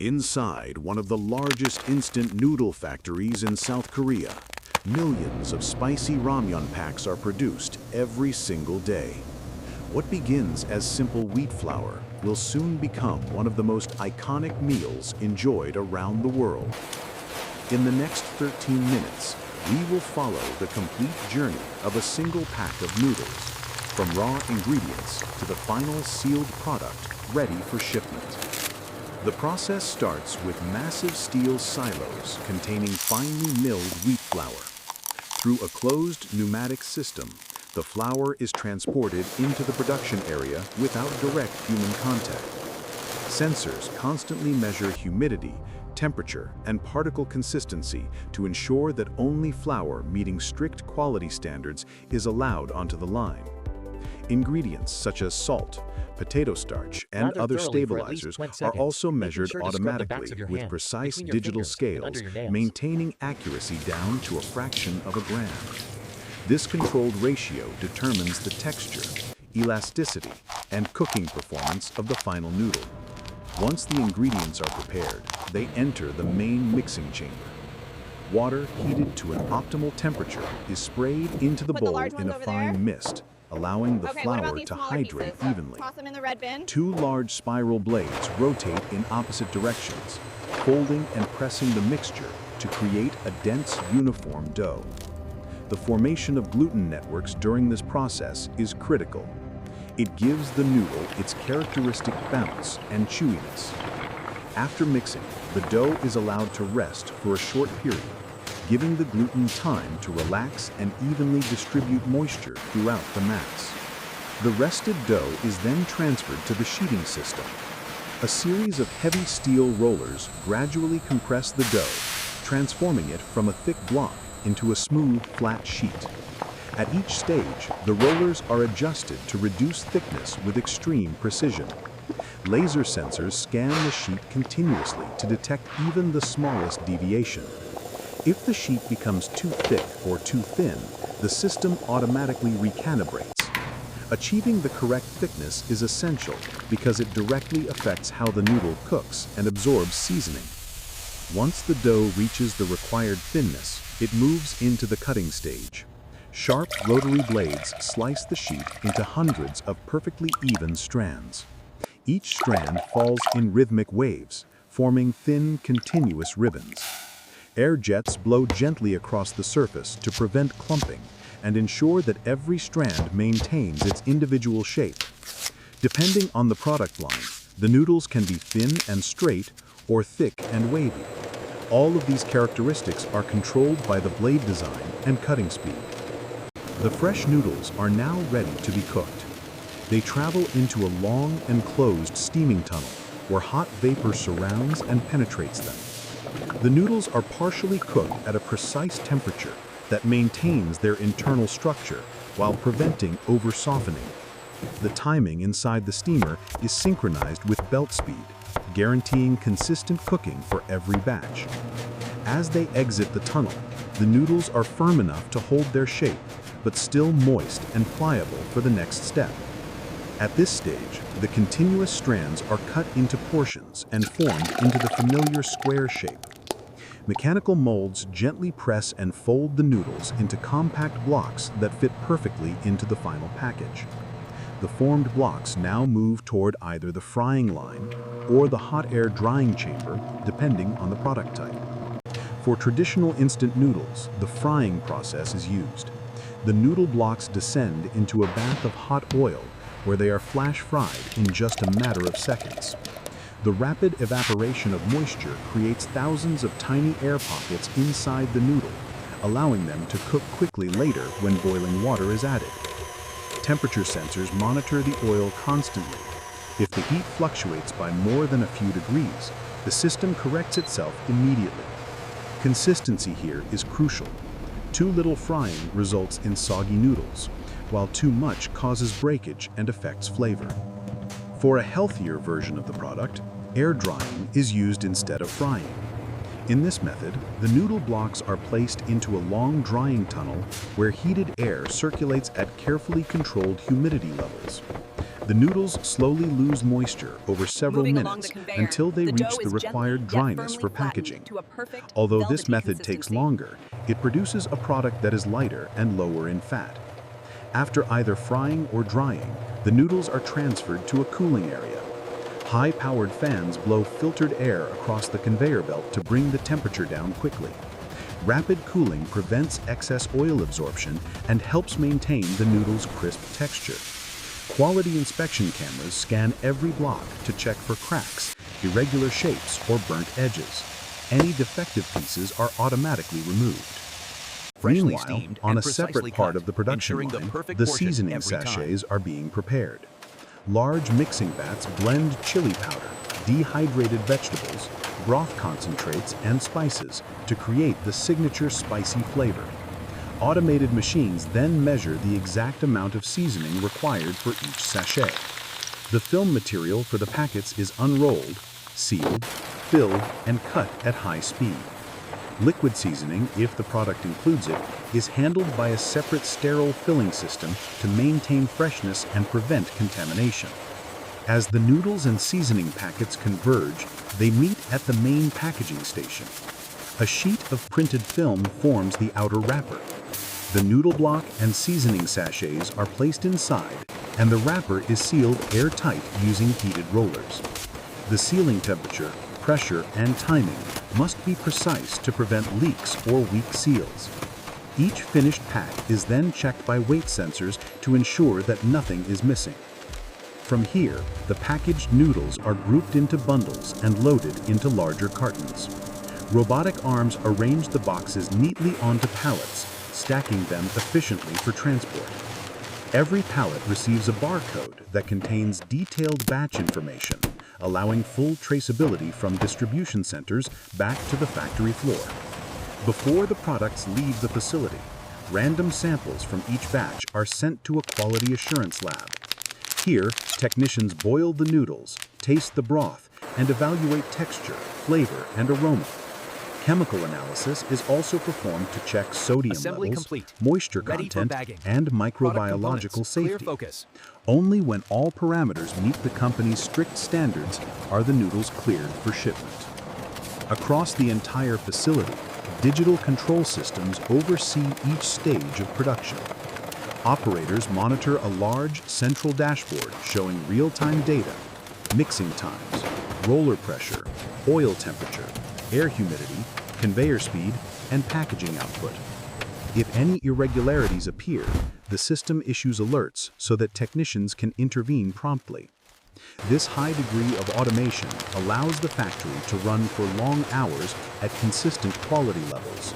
Inside one of the largest instant noodle factories in South Korea, millions of spicy ramyun packs are produced every single day. What begins as simple wheat flour will soon become one of the most iconic meals enjoyed around the world. In the next 13 minutes, we will follow the complete journey of a single pack of noodles, from raw ingredients to the final sealed product ready for shipment. The process starts with massive steel silos containing finely milled wheat flour. Through a closed pneumatic system, the flour is transported into the production area without direct human contact. Sensors constantly measure humidity, temperature, and particle consistency to ensure that only flour meeting strict quality standards is allowed onto the line. Ingredients such as salt, potato starch, and other stabilizers are also measured automatically with precise digital scales, maintaining accuracy down to a fraction of a gram. This controlled ratio determines the texture, elasticity, and cooking performance of the final noodle. Once the ingredients are prepared, they enter the main mixing chamber. Water heated to an optimal temperature is sprayed into the bowl in a fine mist, allowing the flour to hydrate evenly. Toss them in the red bin. Two large spiral blades rotate in opposite directions, folding and pressing the mixture to create a dense, uniform dough. The formation of gluten networks during this process is critical. It gives the noodle its characteristic bounce and chewiness. After mixing, the dough is allowed to rest for a short period, giving the gluten time to relax and evenly distribute moisture throughout the mass. The rested dough is then transferred to the sheeting system. A series of heavy steel rollers gradually compress the dough, transforming it from a thick block into a smooth, flat sheet. At each stage, the rollers are adjusted to reduce thickness with extreme precision. Laser sensors scan the sheet continuously to detect even the smallest deviation. If the sheet becomes too thick or too thin, the system automatically recalibrates. Achieving the correct thickness is essential because it directly affects how the noodle cooks and absorbs seasoning. Once the dough reaches the required thinness, it moves into the cutting stage. Sharp rotary blades slice the sheet into hundreds of perfectly even strands. Each strand falls in rhythmic waves, forming thin, continuous ribbons. Air jets blow gently across the surface to prevent clumping and ensure that every strand maintains its individual shape. Depending on the product line, the noodles can be thin and straight or thick and wavy. All of these characteristics are controlled by the blade design and cutting speed. The fresh noodles are now ready to be cooked. They travel into a long and closed steaming tunnel where hot vapor surrounds and penetrates them. The noodles are partially cooked at a precise temperature that maintains their internal structure while preventing over-softening. The timing inside the steamer is synchronized with belt speed, guaranteeing consistent cooking for every batch. As they exit the tunnel, the noodles are firm enough to hold their shape, but still moist and pliable for the next step. At this stage, the continuous strands are cut into portions and formed into the familiar square shape. Mechanical molds gently press and fold the noodles into compact blocks that fit perfectly into the final package. The formed blocks now move toward either the frying line or the hot air drying chamber, depending on the product type. For traditional instant noodles, the frying process is used. The noodle blocks descend into a bath of hot oil where they are flash fried in just a matter of seconds. The rapid evaporation of moisture creates thousands of tiny air pockets inside the noodle, allowing them to cook quickly later when boiling water is added. Temperature sensors monitor the oil constantly. If the heat fluctuates by more than a few degrees, the system corrects itself immediately. Consistency here is crucial. Too little frying results in soggy noodles, while too much causes breakage and affects flavor. For a healthier version of the product, air drying is used instead of frying. In this method, the noodle blocks are placed into a long drying tunnel where heated air circulates at carefully controlled humidity levels. The noodles slowly lose moisture over several Moving along minutes the conveyor, until they the reach dough the is required gently yet dryness firmly for flattened packaging. to a perfect, Although this velvety method takes consistency. longer, it produces a product that is lighter and lower in fat. After either frying or drying, the noodles are transferred to a cooling area. High-powered fans blow filtered air across the conveyor belt to bring the temperature down quickly. Rapid cooling prevents excess oil absorption and helps maintain the noodles' crisp texture. Quality inspection cameras scan every block to check for cracks, irregular shapes, or burnt edges. Any defective pieces are automatically removed. Freshly Meanwhile, steamed on and a separate precisely part cut, of the production ensuring the line, perfect the portion seasoning every time. sachets are being prepared. Large mixing vats blend chili powder, dehydrated vegetables, broth concentrates, and spices to create the signature spicy flavor. Automated machines then measure the exact amount of seasoning required for each sachet. The film material for the packets is unrolled, sealed, filled, and cut at high speed. Liquid seasoning, if the product includes it, is handled by a separate sterile filling system to maintain freshness and prevent contamination. As the noodles and seasoning packets converge, they meet at the main packaging station. A sheet of printed film forms the outer wrapper. The noodle block and seasoning sachets are placed inside, and the wrapper is sealed airtight using heated rollers. The sealing temperature, pressure, and timing must be precise to prevent leaks or weak seals. Each finished pack is then checked by weight sensors to ensure that nothing is missing. From here, the packaged noodles are grouped into bundles and loaded into larger cartons. Robotic arms arrange the boxes neatly onto pallets, stacking them efficiently for transport. Every pallet receives a barcode that contains detailed batch information, allowing full traceability from distribution centers back to the factory floor. Before the products leave the facility, random samples from each batch are sent to a quality assurance lab. Here, technicians boil the noodles, taste the broth, and evaluate texture, flavor, and aroma. Chemical analysis is also performed to check sodium Assembly levels, complete. moisture Ready for content, bagging. and Product microbiological components. Clear safety. focus. Only when all parameters meet the company's strict standards are the noodles cleared for shipment. Across the entire facility, digital control systems oversee each stage of production. Operators monitor a large central dashboard showing real-time data, mixing times, roller pressure, oil temperature, air humidity, conveyor speed, and packaging output. If any irregularities appear, the system issues alerts so that technicians can intervene promptly. This high degree of automation allows the factory to run for long hours at consistent quality levels.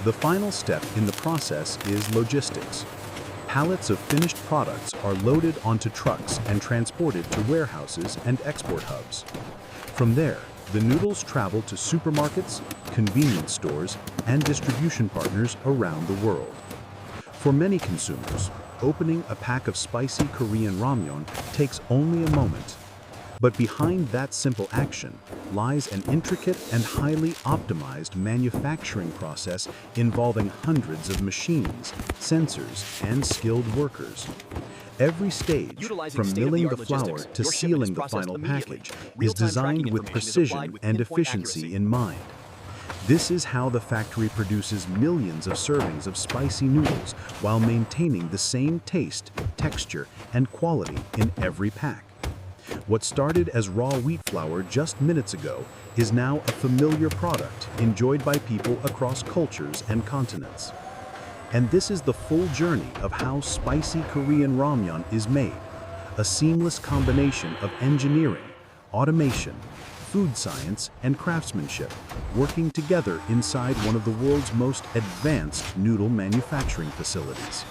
The final step in the process is logistics. Pallets of finished products are loaded onto trucks and transported to warehouses and export hubs. From there, the noodles travel to supermarkets, convenience stores, and distribution partners around the world. For many consumers, opening a pack of spicy Korean ramyeon takes only a moment. But behind that simple action lies an intricate and highly optimized manufacturing process involving hundreds of machines, sensors, and skilled workers. Every stage, Utilizing from milling the state-of-the-art flour logistics, to your shipment is sealing the processed final immediately. package, is Real-time designed tracking with information is applied precision with and pinpoint efficiency accuracy. in mind. This is how the factory produces millions of servings of spicy noodles while maintaining the same taste, texture, and quality in every pack. What started as raw wheat flour just minutes ago is now a familiar product enjoyed by people across cultures and continents. And this is the full journey of how spicy Korean ramyeon is made, a seamless combination of engineering, automation, food science, and craftsmanship, working together inside one of the world's most advanced noodle manufacturing facilities.